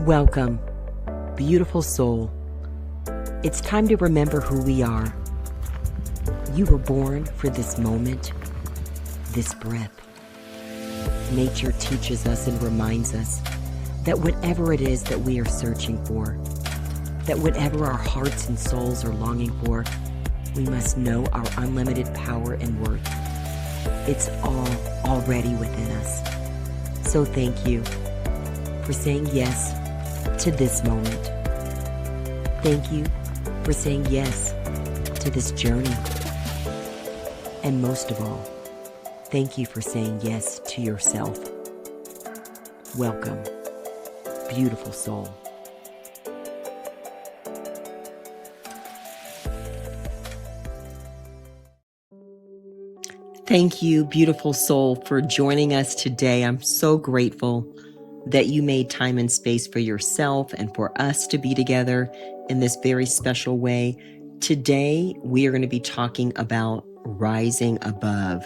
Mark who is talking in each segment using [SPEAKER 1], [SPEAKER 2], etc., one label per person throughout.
[SPEAKER 1] Welcome, beautiful soul. It's time to remember who we are. You were born for this moment, this breath. Nature teaches us and reminds us that whatever it is that we are searching for, that whatever our hearts and souls are longing for, we must know our unlimited power and worth. It's all already within us. So thank you for saying yes to this moment. Thank you for saying yes to this journey. And most of all, thank you for saying yes to yourself. Welcome, beautiful soul. Thank you, beautiful soul, for joining us today. I'm so grateful that you made time and space for yourself and for us to be together in this very special way. Today, we are going to be talking about rising above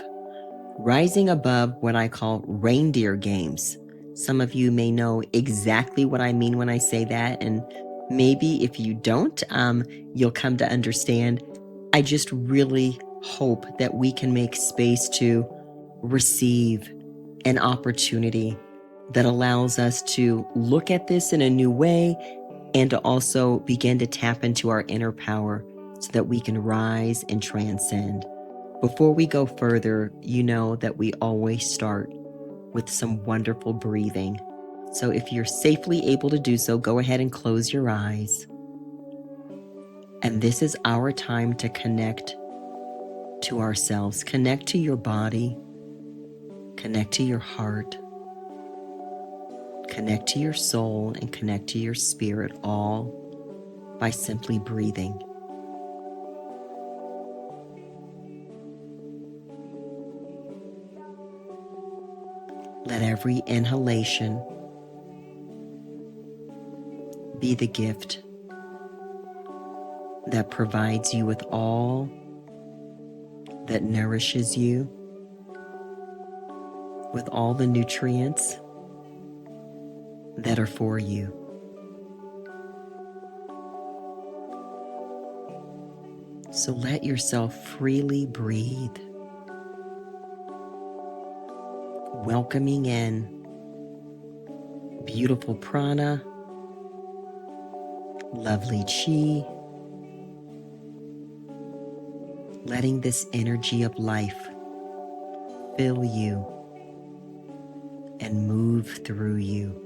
[SPEAKER 1] what I call reindeer games. Some of you may know exactly what I mean when I say that, and maybe if you don't, you'll come to understand. I just really hope that we can make space to receive an opportunity that allows us to look at this in a new way and to also begin to tap into our inner power so that we can rise and transcend. Before we go further, you know that we always start with some wonderful breathing. So if you're safely able to do so, go ahead and close your eyes. And this is our time to connect to ourselves, connect to your body, connect to your heart, connect to your soul, and connect to your spirit, all by simply breathing. Let every inhalation be the gift that provides you with all that nourishes you, with all the nutrients that are for you. So let yourself freely breathe, welcoming in beautiful prana, lovely chi, letting this energy of life fill you and move through you.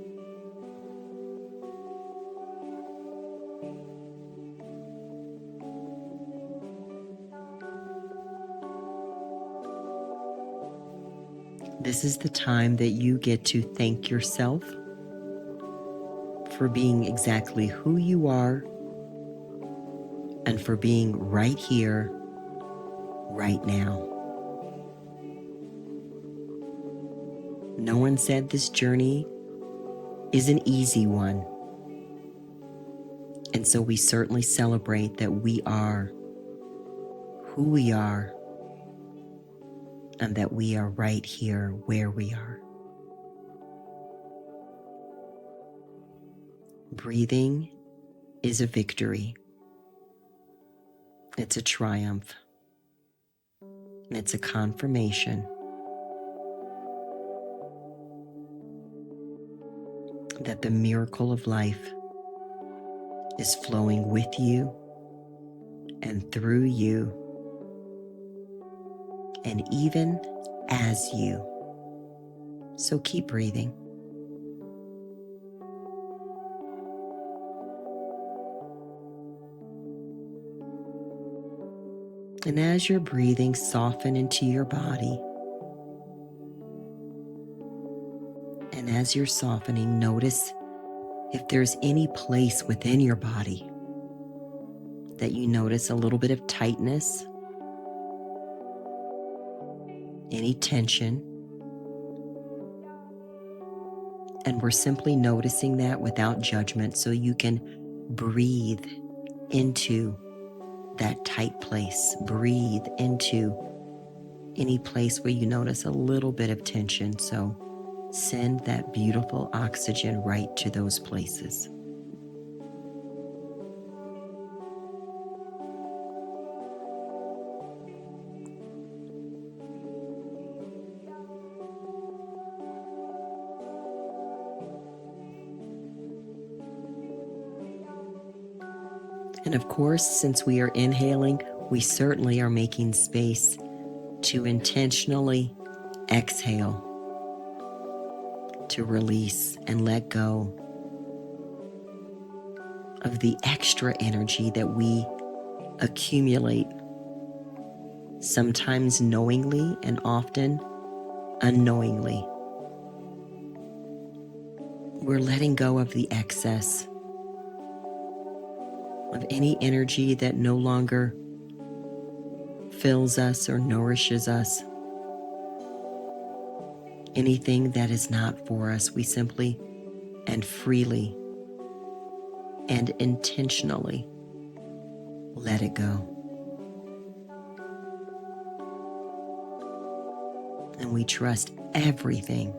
[SPEAKER 1] This is the time that you get to thank yourself for being exactly who you are and for being right here, right now. No one said this journey is an easy one. And so we certainly celebrate that we are who we are and that we are right here where we are. Breathing is a victory. It's a triumph. And it's a confirmation that the miracle of life is flowing with you and through you and even as you. So keep breathing. And as you're breathing, soften into your body. And as you're softening, notice if there's any place within your body that you notice a little bit of tightness, any tension. And we're simply noticing that without judgment so you can breathe into that tight place. Breathe into any place where you notice a little bit of tension. So send that beautiful oxygen right to those places. And of course, since we are inhaling, we certainly are making space to intentionally exhale, to release and let go of the extra energy that we accumulate, sometimes knowingly and often unknowingly. We're letting go of the excess, of any energy that no longer fills us or nourishes us. Anything that is not for us, we simply and freely and intentionally let it go. And we trust everything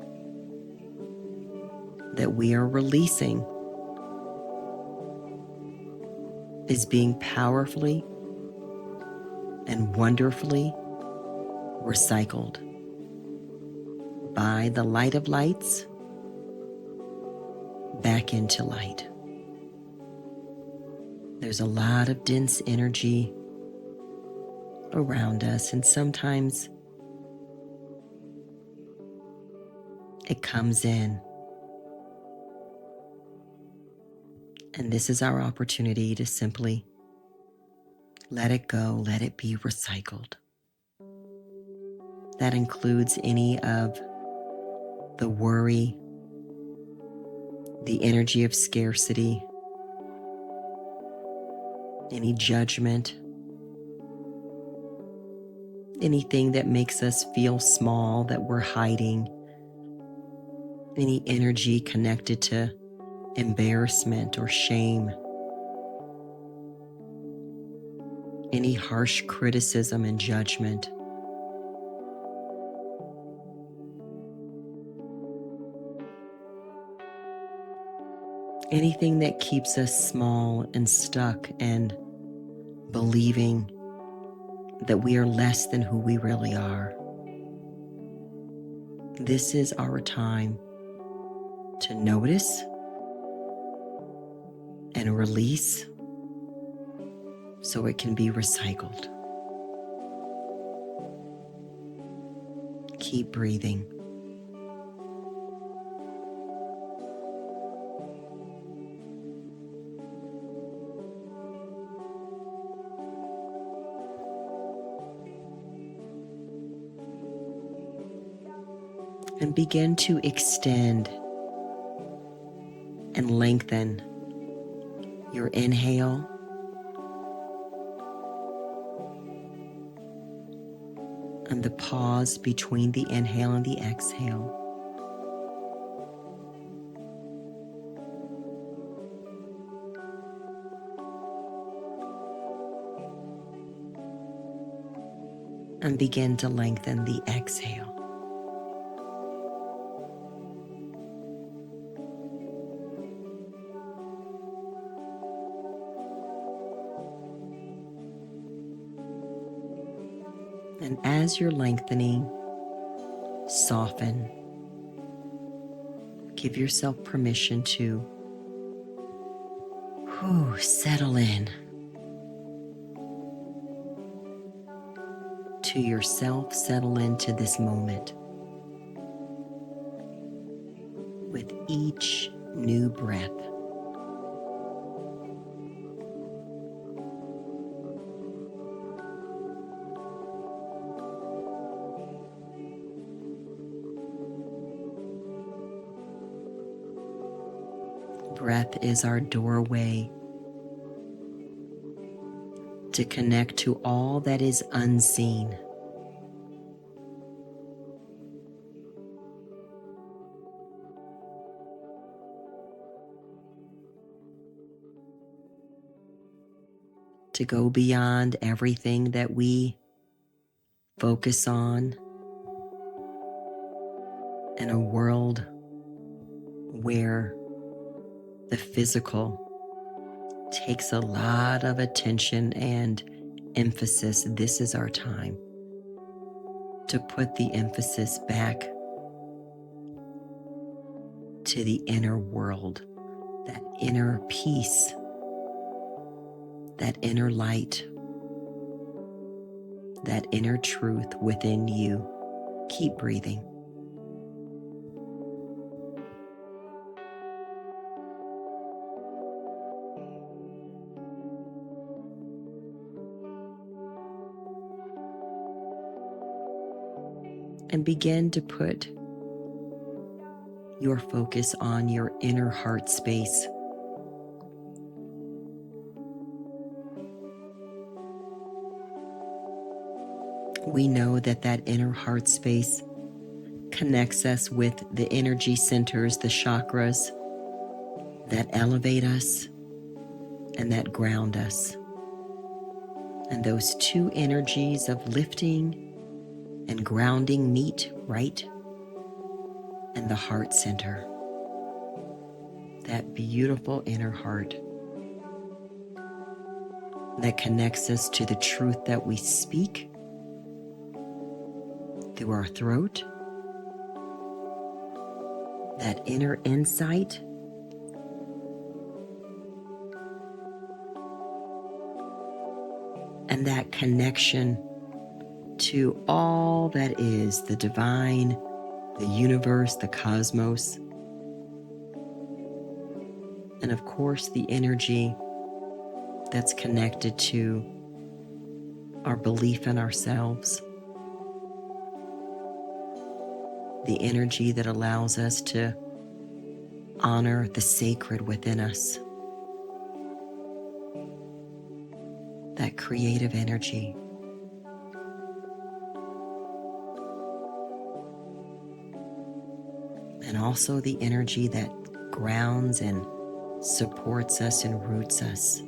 [SPEAKER 1] that we are releasing is being powerfully and wonderfully recycled by the light of lights back into light. There's a lot of dense energy around us, and sometimes it comes in. And this is our opportunity to simply let it go, let it be recycled. That includes any of the worry, the energy of scarcity, any judgment, anything that makes us feel small that we're hiding, any energy connected to embarrassment or shame, any harsh criticism and judgment. Anything that keeps us small and stuck and believing that we are less than who we really are. This is our time to notice and release so it can be recycled. Keep breathing. And begin to extend and lengthen your inhale and the pause between the inhale and the exhale. And begin to lengthen the exhale. And as you're lengthening, soften. Give yourself permission to settle in to yourself, settle into this moment with each new breath. Breath is our doorway to connect to all that is unseen. To go beyond everything that we focus on in a world where the physical takes a lot of attention and emphasis, this is our time to put the emphasis back to the inner world, that inner peace, that inner light, that inner truth within you. Keep breathing. And begin to put your focus on your inner heart space. We know that that inner heart space connects us with the energy centers, the chakras that elevate us and that ground us. And those two energies of lifting and grounding meet right in the heart center, that beautiful inner heart that connects us to the truth that we speak through our throat, that inner insight and that connection to all that is the divine, the universe, the cosmos, and of course the energy that's connected to our belief in ourselves, the energy that allows us to honor the sacred within us, that creative energy. And also the energy that grounds and supports us and roots us.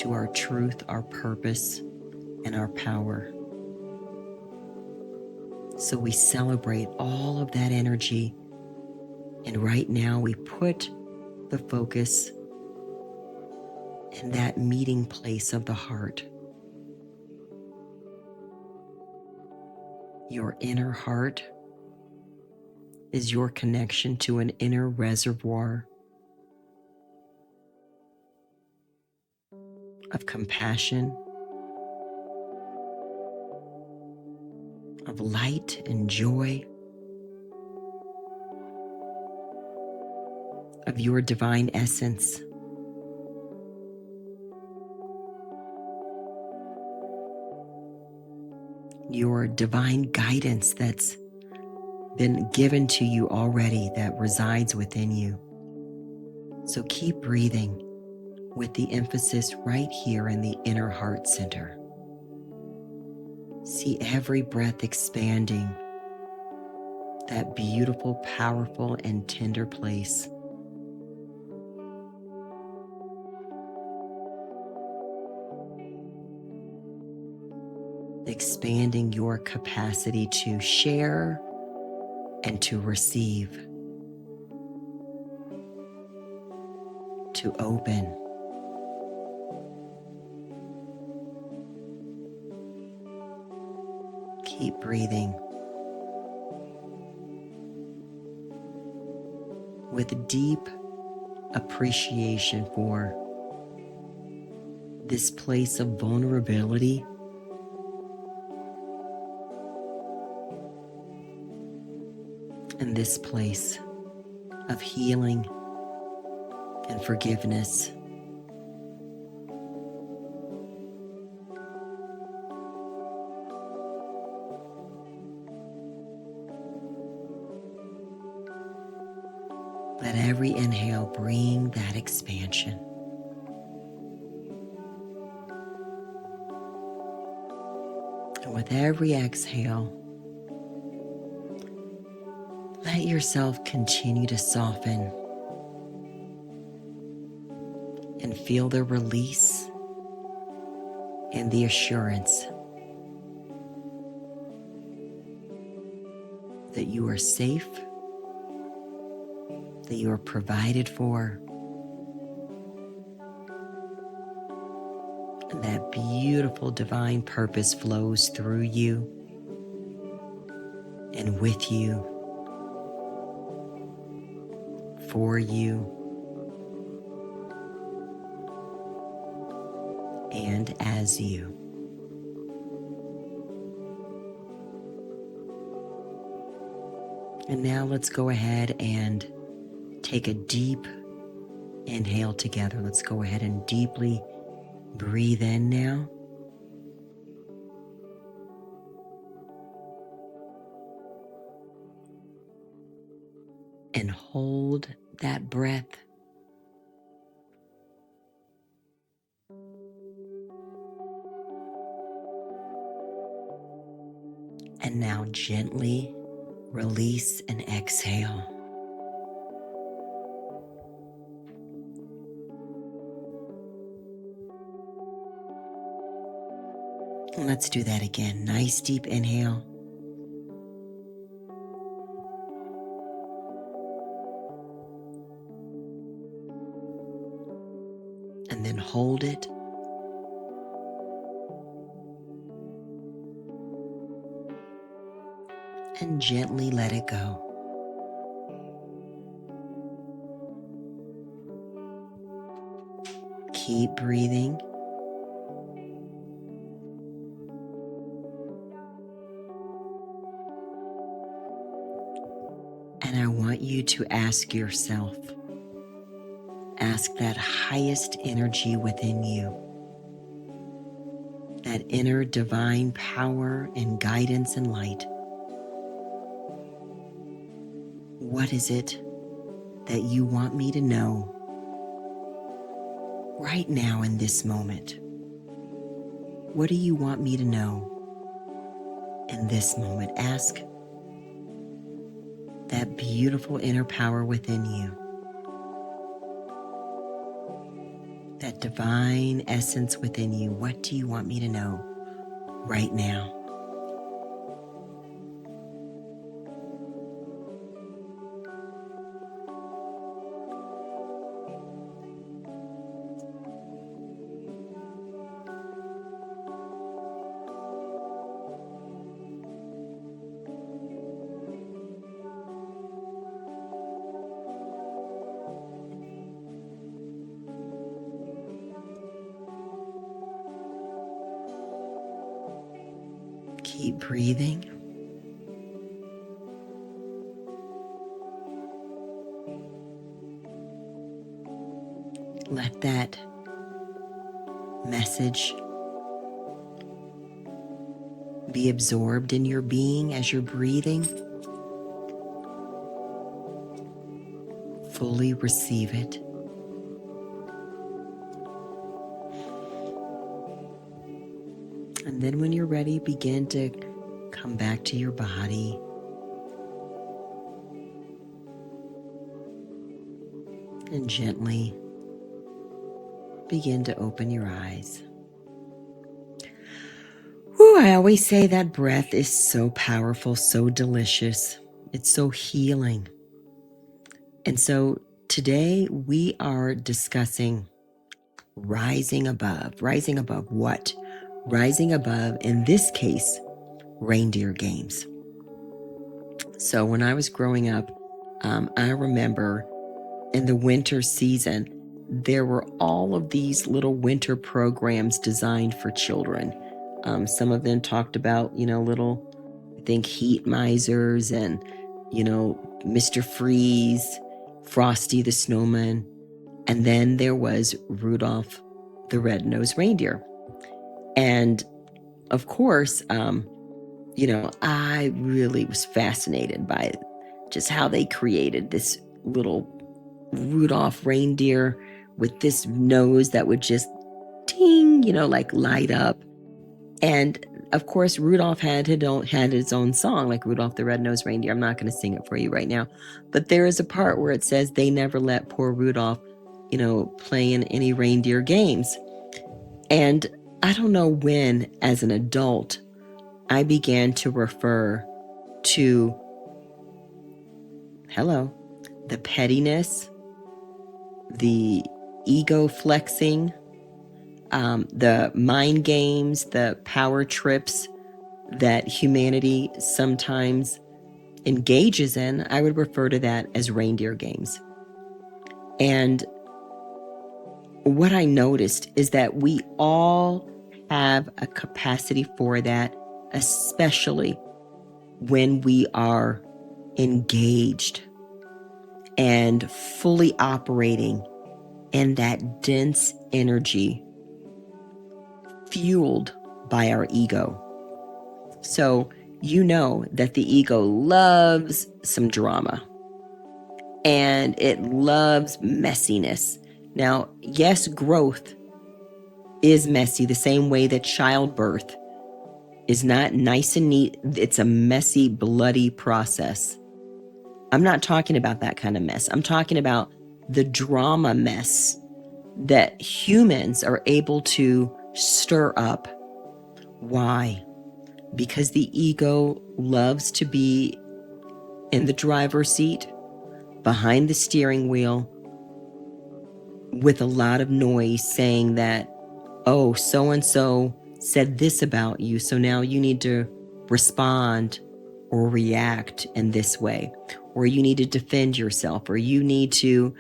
[SPEAKER 1] To our truth, our purpose, and our power. So we celebrate all of that energy, and right now we put the focus in that meeting place of the heart. Your inner heart is your connection to an inner reservoir of compassion, of light and joy, of your divine essence. Your divine guidance that's been given to you already, that resides within you. So keep breathing with the emphasis right here in the inner heart center. See every breath expanding that beautiful, powerful, and tender place. Expanding your capacity to share and to receive, to open. Keep breathing with deep appreciation for this place of vulnerability and this place of healing and forgiveness. Let every inhale bring that expansion. And with every exhale, let yourself continue to soften and feel the release and the assurance that you are safe, that you are provided for, and that beautiful divine purpose flows through you and with you, for you, and as you. And now let's go ahead and take a deep inhale together. Let's go ahead and deeply breathe in now. And hold that breath. And now gently release and exhale. And let's do that again. Nice deep inhale. And then hold it. And gently let it go. Keep breathing. And I want you to ask yourself, ask that highest energy within you, that inner divine power and guidance and light. What is it that you want me to know right now in this moment? What do you want me to know in this moment? Ask that beautiful inner power within you, that divine essence within you. What do you want me to know right now? Keep breathing. Let that message be absorbed in your being as you're breathing. Fully receive it. And then when you're ready, begin to come back to your body. And gently begin to open your eyes. Whew, I always say that breath is so powerful, so delicious. It's so healing. And so today we are discussing rising above. Rising above what? Rising above, in this case, reindeer games. So when I was growing up, I remember in the winter season, there were all of these little winter programs designed for children. Some of them talked about, little, I think, heat misers and, Mr. Freeze, Frosty the Snowman. And then there was Rudolph the Red-Nosed Reindeer. And of course, I really was fascinated by just how they created this little Rudolph reindeer with this nose that would just ting, like light up. And of course, Rudolph had his own song, like Rudolph the Red-Nosed Reindeer. I'm not going to sing it for you right now, but there is a part where it says they never let poor Rudolph, play in any reindeer games. And I don't know when, as an adult, I began to refer to the pettiness, the ego flexing, the mind games, the power trips that humanity sometimes engages in, I would refer to that as reindeer games. And what I noticed is that we all have a capacity for that, especially when we are engaged and fully operating in that dense energy fueled by our ego. So you know that the ego loves some drama and it loves messiness. Now, yes, growth is messy the same way that childbirth is not nice and neat. It's a messy, bloody process. I'm not talking about that kind of mess. I'm talking about the drama mess that humans are able to stir up. Why? Because the ego loves to be in the driver's seat, behind the steering wheel, with a lot of noise saying that, oh, so-and-so said this about you, so now you need to respond or react in this way, or you need to defend yourself, or you need to,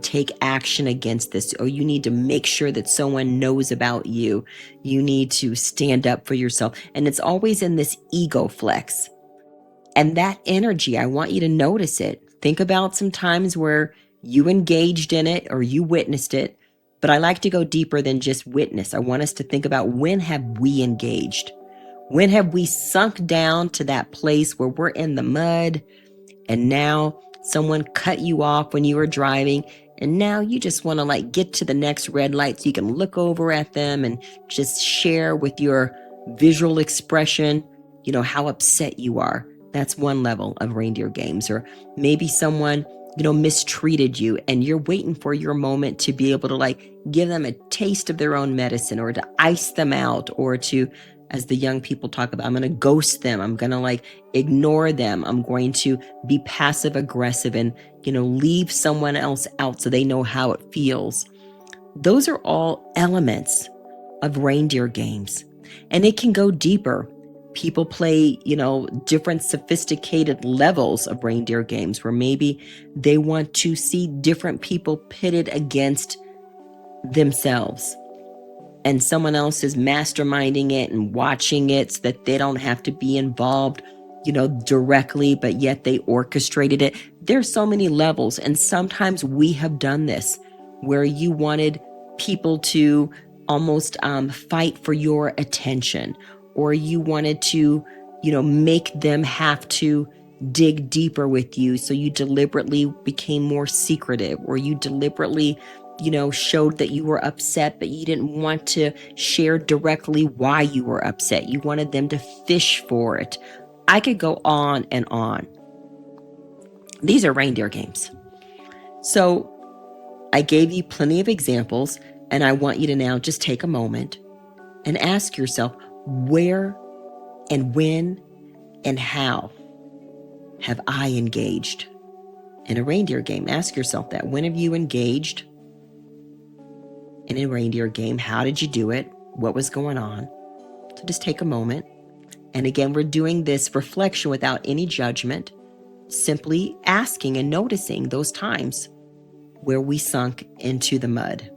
[SPEAKER 1] take action against this, or you need to make sure that someone knows about you. You need to stand up for yourself. And it's always in this ego flex. And that energy, I want you to notice it. Think about some times where you engaged in it or you witnessed it. But I like to go deeper than just witness. I want us to think about, when have we engaged? When have we sunk down to that place where we're in the mud and now someone cut you off when you were driving, and now you just want to get to the next red light so you can look over at them and just share with your visual expression, how upset you are. That's one level of reindeer games. Or maybe someone, mistreated you and you're waiting for your moment to be able to give them a taste of their own medicine, or to ice them out, or to, as the young people talk about, I'm going to ghost them. I'm going to ignore them. I'm going to be passive aggressive and, leave someone else out so they know how it feels. Those are all elements of reindeer games. And it can go deeper. People play, different sophisticated levels of reindeer games where maybe they want to see different people pitted against themselves. And someone else is masterminding it and watching it so that they don't have to be involved, directly, but yet they orchestrated it. There's so many levels. And sometimes we have done this where you wanted people to almost fight for your attention, or you wanted to, make them have to dig deeper with you. So you deliberately became more secretive, or you deliberately showed that you were upset, but you didn't want to share directly why you were upset. You wanted them to fish for it. I could go on and on. These are reindeer games. So I gave you plenty of examples, and I want you to now just take a moment and ask yourself, where and when and how have I engaged in a reindeer game? Ask yourself that. When have you engaged in a reindeer game? How did you do it? What was going on? So just take a moment. And again, we're doing this reflection without any judgment, simply asking and noticing those times where we sunk into the mud.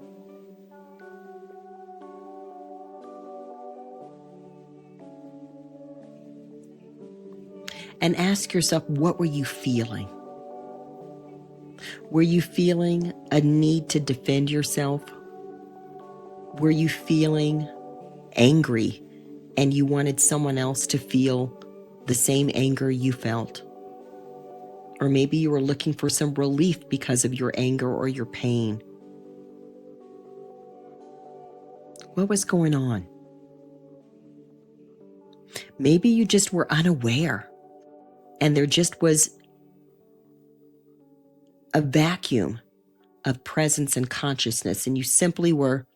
[SPEAKER 1] And ask yourself, what were you feeling? Were you feeling a need to defend yourself? Were you feeling angry and you wanted someone else to feel the same anger you felt? Or maybe you were looking for some relief because of your anger or your pain. What was going on? Maybe you just were unaware and there just was a vacuum of presence and consciousness, and you simply were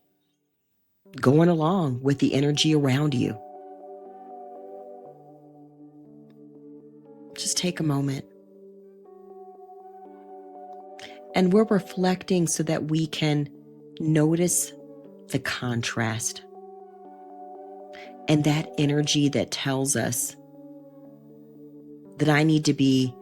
[SPEAKER 1] going along with the energy around you. Just take a moment And we're reflecting so that we can notice the contrast and that energy that tells us that I need to be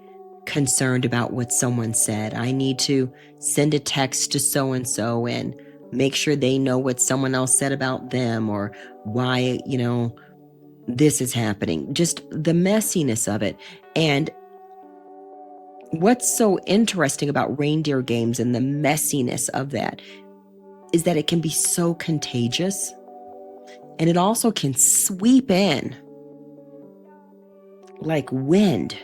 [SPEAKER 1] concerned about what someone said. I need to send a text to so-and-so and make sure they know what someone else said about them, or why, this is happening. Just the messiness of it. And what's so interesting about reindeer games and the messiness of that is that it can be so contagious, and it also can sweep in like wind.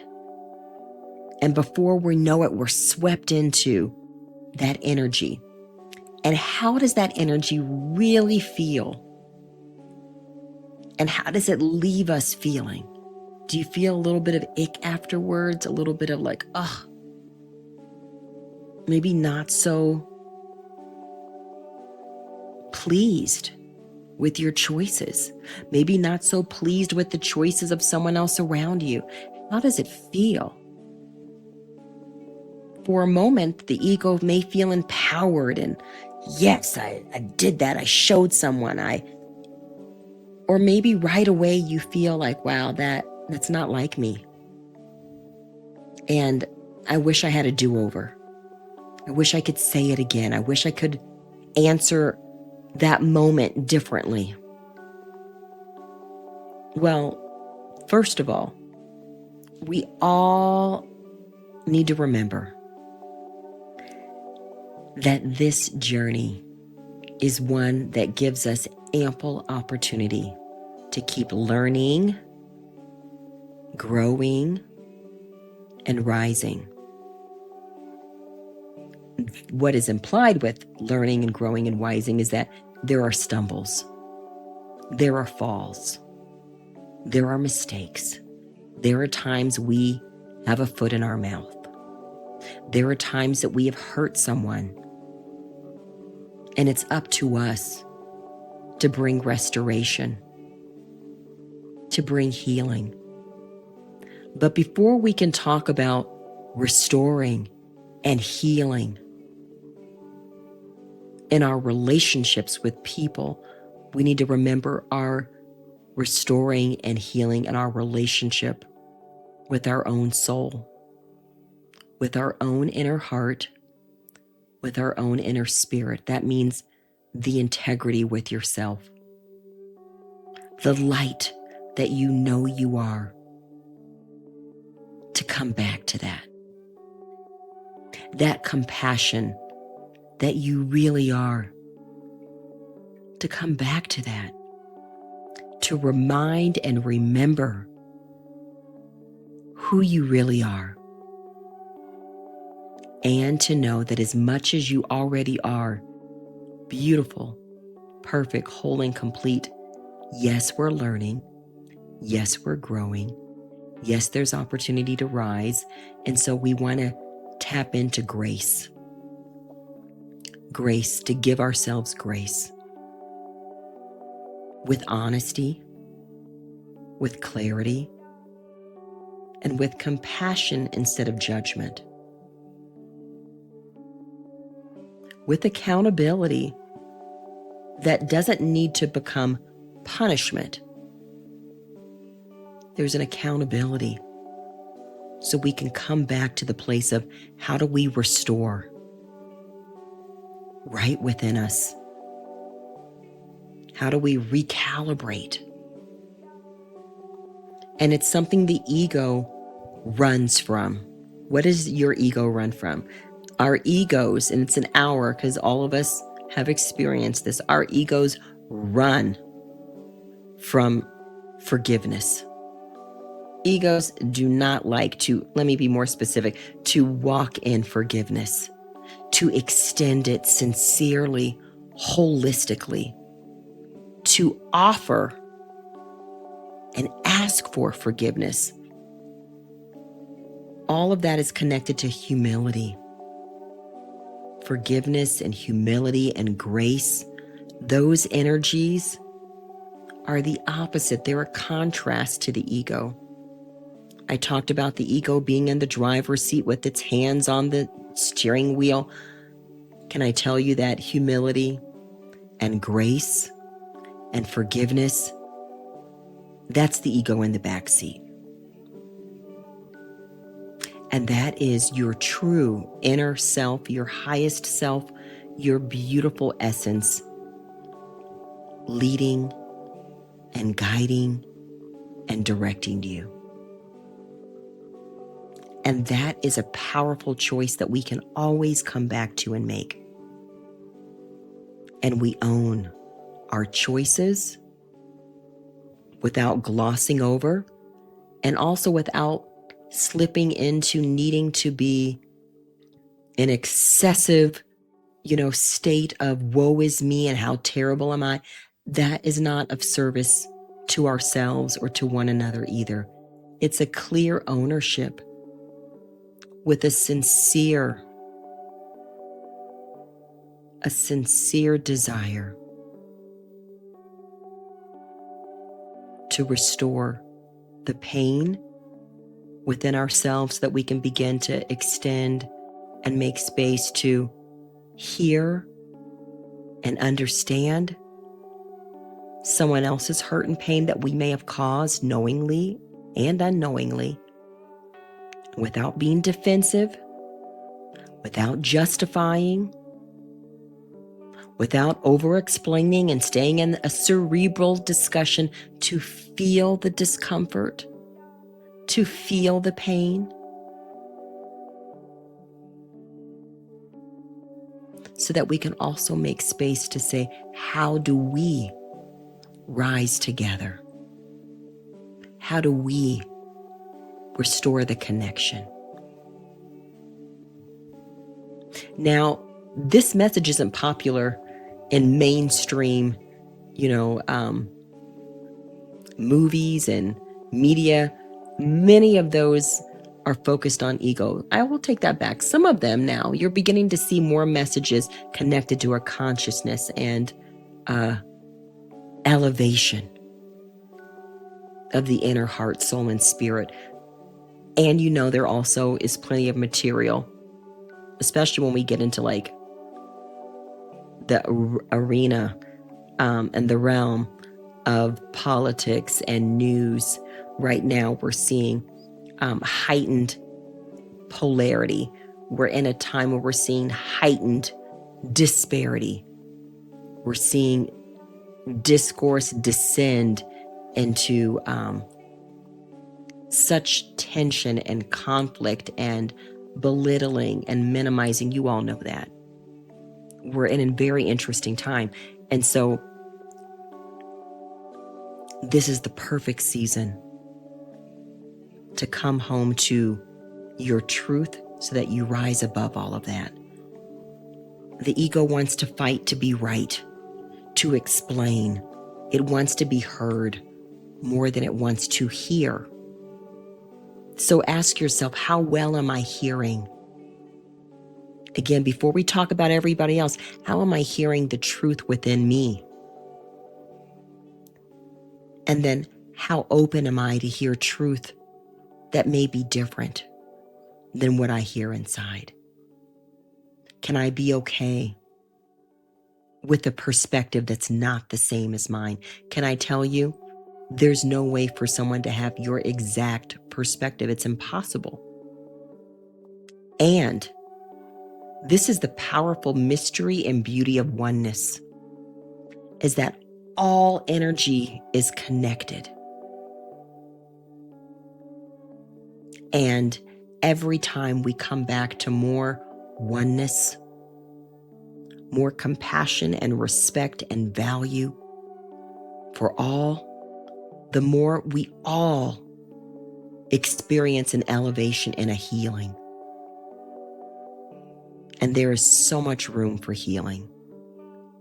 [SPEAKER 1] And before we know it, we're swept into that energy. And how does that energy really feel? And how does it leave us feeling? Do you feel a little bit of ick afterwards? A little bit of like, maybe not so pleased with your choices. Maybe not so pleased with the choices of someone else around you. How does it feel? For a moment, the ego may feel empowered and, yes, I did that. I showed someone. Or maybe right away you feel like, wow, that's not like me. And I wish I had a do-over. I wish I could say it again. I wish I could answer that moment differently. Well, first of all, we all need to remember that this journey is one that gives us ample opportunity to keep learning, growing, and rising. What is implied with learning and growing and rising is that there are stumbles, there are falls, there are mistakes, there are times we have a foot in our mouth, there are times that we have hurt someone, and it's up to us to bring restoration, to bring healing. But before we can talk about restoring and healing in our relationships with people, we need to remember our restoring and healing in our relationship with our own soul, with our own inner heart, with our own inner spirit. That means the integrity with yourself, the light that you know you are, to come back to that compassion that you really are, to come back to that, to remind and remember who you really are, and to know that as much as you already are beautiful, perfect, whole, and complete, yes, we're learning, yes, we're growing, yes, there's opportunity to rise, and so we want to tap into grace, to give ourselves grace with honesty, with clarity, and with compassion instead of judgment, with accountability that doesn't need to become punishment. There's an accountability so we can come back to the place of how do we restore right within us? How do we recalibrate? And it's something the ego runs from. What does your ego run from? Our egos, and it's an hour because all of us have experienced this, our egos run from forgiveness. Egos do not like to, let me be more specific, to walk in forgiveness, to extend it sincerely, holistically, to offer and ask for forgiveness. All of that is connected to humility. Forgiveness and humility and grace, those energies are the opposite. They're a contrast to the ego. I talked about the ego being in the driver's seat with its hands on the steering wheel. Can I tell you that humility and grace and forgiveness, that's the ego in the back seat. And that is your true inner self, your highest self, your beautiful essence, leading and guiding and directing you. And that is a powerful choice that we can always come back to and make. And we own our choices without glossing over, and also without slipping into needing to be an excessive, state of woe is me and how terrible am I. That is not of service to ourselves or to one another either. It's a clear ownership with a sincere desire to restore the pain within ourselves, so that we can begin to extend and make space to hear and understand someone else's hurt and pain that we may have caused knowingly and unknowingly, without being defensive, without justifying, without over-explaining and staying in a cerebral discussion, to feel the discomfort, to feel the pain, so that we can also make space to say, how do we rise together? How do we restore the connection? Now, this message isn't popular in mainstream, movies and media. Many of those are focused on ego. I will take that back. Some of them now, you're beginning to see more messages connected to our consciousness and elevation of the inner heart, soul, and spirit. And there also is plenty of material, especially when we get into like the arena and the realm of politics and news. Right now, we're seeing heightened polarity. We're in a time where we're seeing heightened disparity. We're seeing discourse descend into such tension and conflict and belittling and minimizing. You all know that. We're in a very interesting time. And so this is the perfect season to come home to your truth, so that you rise above all of that. The ego wants to fight to be right, to explain. It wants to be heard more than it wants to hear. So ask yourself, how well am I hearing? Again, before we talk about everybody else, how am I hearing the truth within me? And then, how open am I to hear truth that may be different than what I hear inside? Can I be okay with a perspective that's not the same as mine? Can I tell you, there's no way for someone to have your exact perspective. It's impossible. And this is the powerful mystery and beauty of oneness, is that all energy is connected. And every time we come back to more oneness, more compassion and respect and value for all, the more we all experience an elevation and a healing. And there is so much room for healing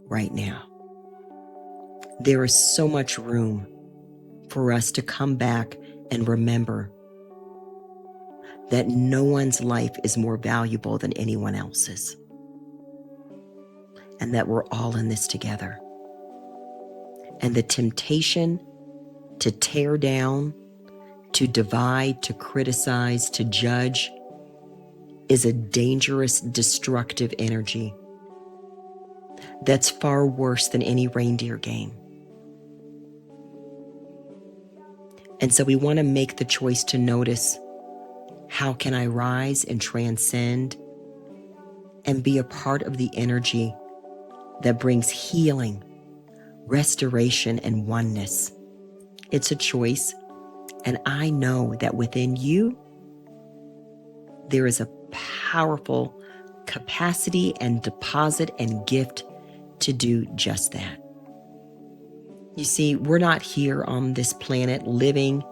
[SPEAKER 1] right now. There is so much room for us to come back and remember that no one's life is more valuable than anyone else's, and that we're all in this together. And the temptation to tear down, to divide, to criticize, to judge is a dangerous, destructive energy that's far worse than any reindeer game. And so we want to make the choice to notice, how can I rise and transcend and be a part of the energy that brings healing, restoration, and oneness? It's a choice, and I know that within you, there is a powerful capacity and deposit and gift to do just that. You see, we're not here on this planet living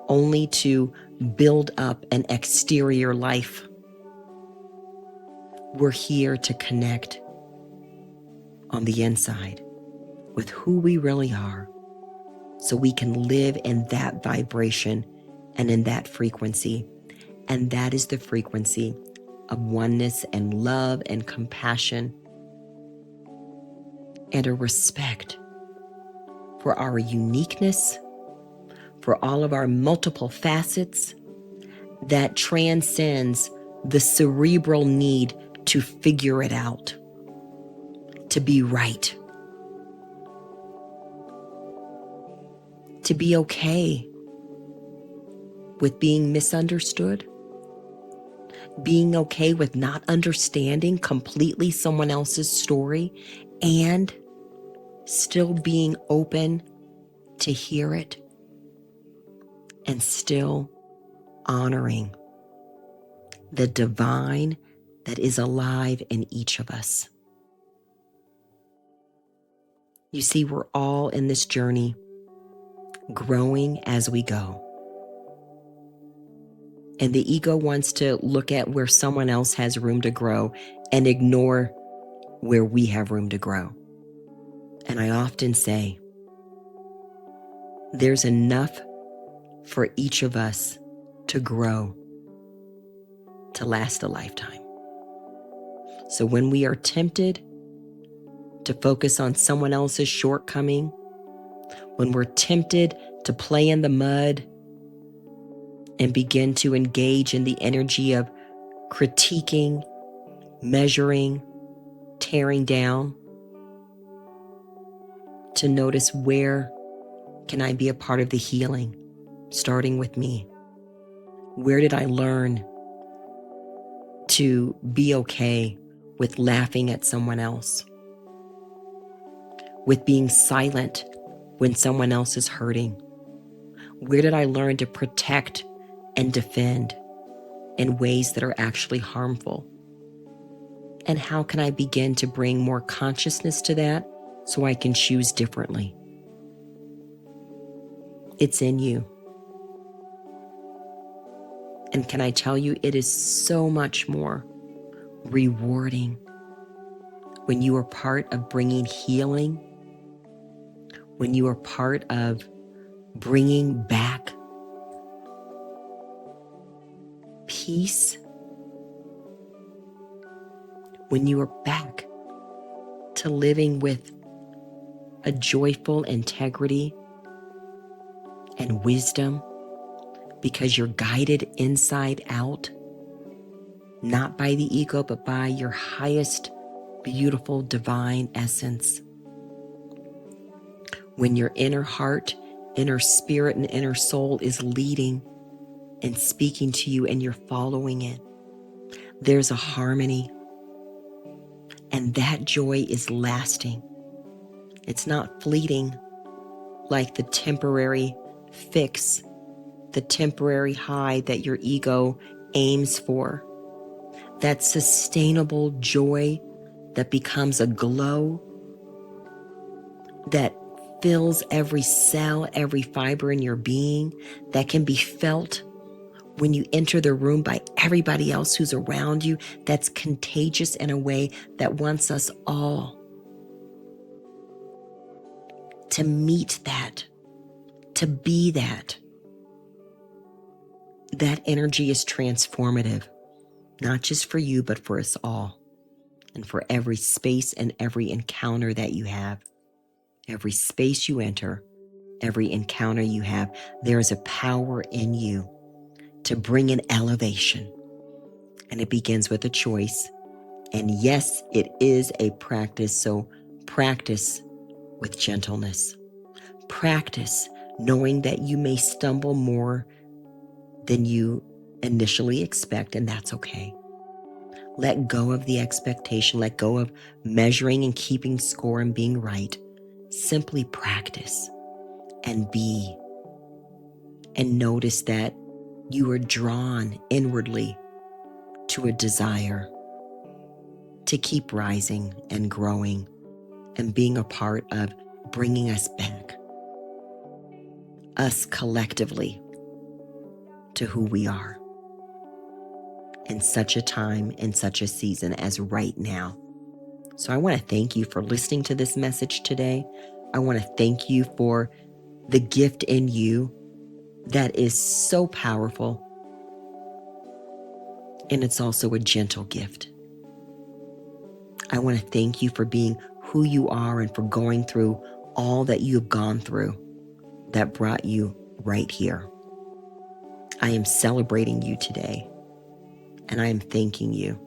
[SPEAKER 1] only to build up an exterior life. We're here to connect on the inside with who we really are, so we can live in that vibration and in that frequency. And that is the frequency of oneness and love and compassion and a respect for our uniqueness, for all of our multiple facets, that transcends the cerebral need to figure it out, to be right, to be okay with being misunderstood, being okay with not understanding completely someone else's story, and still being open to hear it and still honoring the divine that is alive in each of us. You see, we're all in this journey, growing as we go. And the ego wants to look at where someone else has room to grow and ignore where we have room to grow. And I often say, there's enough for each of us to grow to last a lifetime. So when we are tempted to focus on someone else's shortcoming, when we're tempted to play in the mud and begin to engage in the energy of critiquing, measuring, tearing down, to notice, where can I be a part of the healing, starting with me? Where did I learn to be okay with laughing at someone else, with being silent when someone else is hurting? Where did I learn to protect and defend in ways that are actually harmful? And how can I begin to bring more consciousness to that so I can choose differently? It's in you. And can I tell you, it is so much more rewarding when you are part of bringing healing, when you are part of bringing back peace, when you are back to living with a joyful integrity and wisdom, because you're guided inside out, not by the ego, but by your highest, beautiful, divine essence. When your inner heart, inner spirit, and inner soul is leading and speaking to you and you're following it, there's a harmony. And that joy is lasting. It's not fleeting like the temporary fix, the temporary high that your ego aims for. That sustainable joy that becomes a glow that fills every cell, every fiber in your being, that can be felt when you enter the room by everybody else who's around you, that's contagious in a way that wants us all to meet that, to be that. That energy is transformative, not just for you, but for us all, and for every space and every encounter that you have. Every space you enter, every encounter you have, there is a power in you to bring an elevation. And it begins with a choice. And yes, it is a practice. So practice with gentleness. Practice knowing that you may stumble more than you initially expect, and that's okay. Let go of the expectation. Let go of measuring and keeping score and being right. Simply practice and be. And notice that you are drawn inwardly to a desire to keep rising and growing and being a part of bringing us back, us collectively, to who we are in such a time, in such a season as right now. So I want to thank you for listening to this message today. I want to thank you for the gift in you that is so powerful. And it's also a gentle gift. I want to thank you for being who you are and for going through all that you have gone through that brought you right here. I am celebrating you today, and I am thanking you.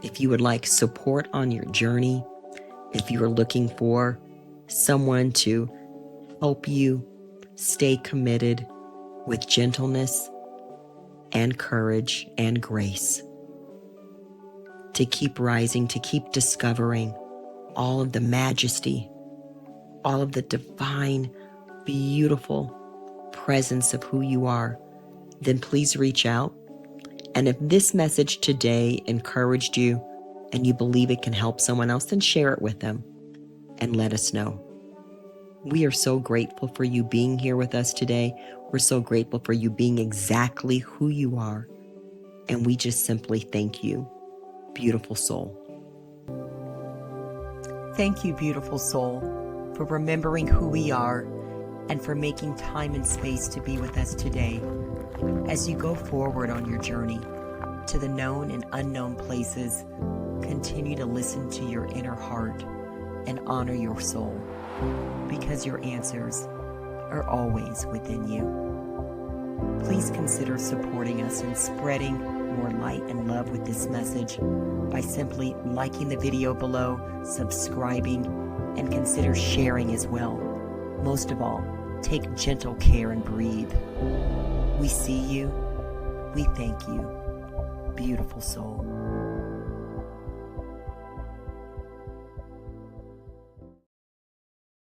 [SPEAKER 1] If you would like support on your journey, if you are looking for someone to help you stay committed with gentleness and courage and grace, to keep rising, to keep discovering all of the majesty, all of the divine, beautiful presence of who you are, then please reach out. And if this message today encouraged you and you believe it can help someone else, then share it with them and let us know. We are so grateful for you being here with us today. We're so grateful for you being exactly who you are. And we just simply thank you, beautiful soul. Thank you, beautiful soul, for remembering who we are and for making time and space to be with us today. As you go forward on your journey to the known and unknown places, continue to listen to your inner heart and honor your soul, because your answers are always within you. Please consider supporting us and spreading more light and love with this message by simply liking the video below, subscribing, and consider sharing as well. Most of all, take gentle care and breathe. We see you. We thank you, beautiful soul.